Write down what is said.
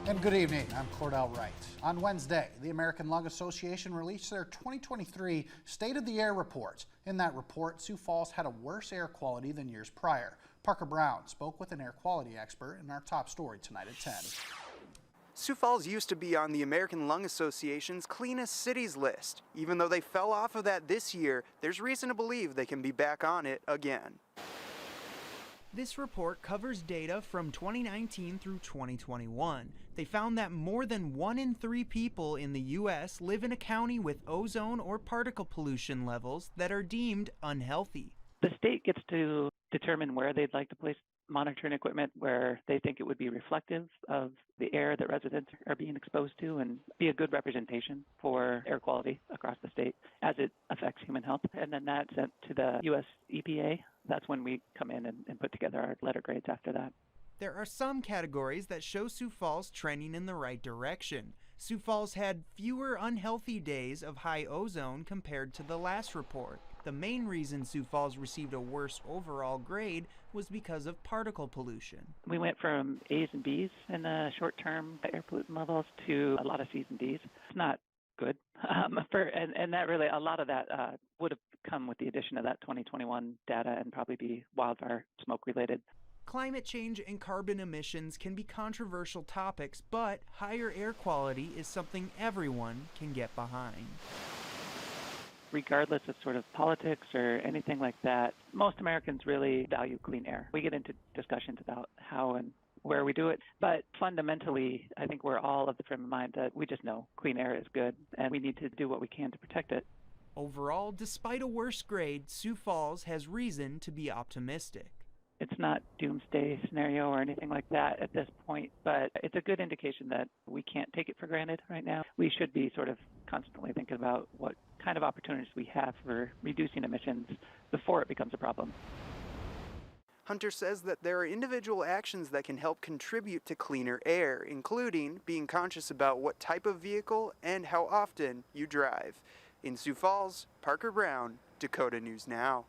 And good evening, I'm Cordell Wright. On Wednesday, the American Lung Association released their 2023 State of the Air report. In that report, Sioux Falls had a worse air quality than years prior. Parker Brown spoke with an air quality expert in our top story tonight at 10. Sioux Falls used to be on the American Lung Association's cleanest cities list. Even though they fell off of that this year, there's reason to believe they can be back on it again. This report covers data from 2019 through 2021. They found that more than 1 in 3 people in the U.S. live in a county with ozone or particle pollution levels that are deemed unhealthy. The state gets to determine where they'd like to place monitoring equipment, where they think it would be reflective of the air that residents are being exposed to and be a good representation for air quality across the state as it affects human health. And then that's sent to the U.S. EPA. That's when we come in and put together our letter grades after that. There are some categories that show Sioux Falls trending in the right direction. Sioux Falls had fewer unhealthy days of high ozone compared to the last report. The main reason Sioux Falls received a worse overall grade was because of particle pollution. We went from A's and B's in the short-term air pollutant levels to a lot of C's and D's. It's not good. And that really, a lot of that would have come with the addition of that 2021 data and probably be wildfire smoke related. Climate change and carbon emissions can be controversial topics, but higher air quality is something everyone can get behind. Regardless of sort of politics or anything like that, most Americans really value clean air. We get into discussions about how and where we do it, but fundamentally, I think we're all of the frame of mind that we just know clean air is good and we need to do what we can to protect it. Overall, despite a worse grade, Sioux Falls has reason to be optimistic. It's not doomsday scenario or anything like that at this point, but it's a good indication that we can't take it for granted right now. We should be sort of constantly thinking about what kind of opportunities we have for reducing emissions before it becomes a problem. Hunter says that there are individual actions that can help contribute to cleaner air, including being conscious about what type of vehicle and how often you drive. In Sioux Falls, Parker Brown, Dakota News Now.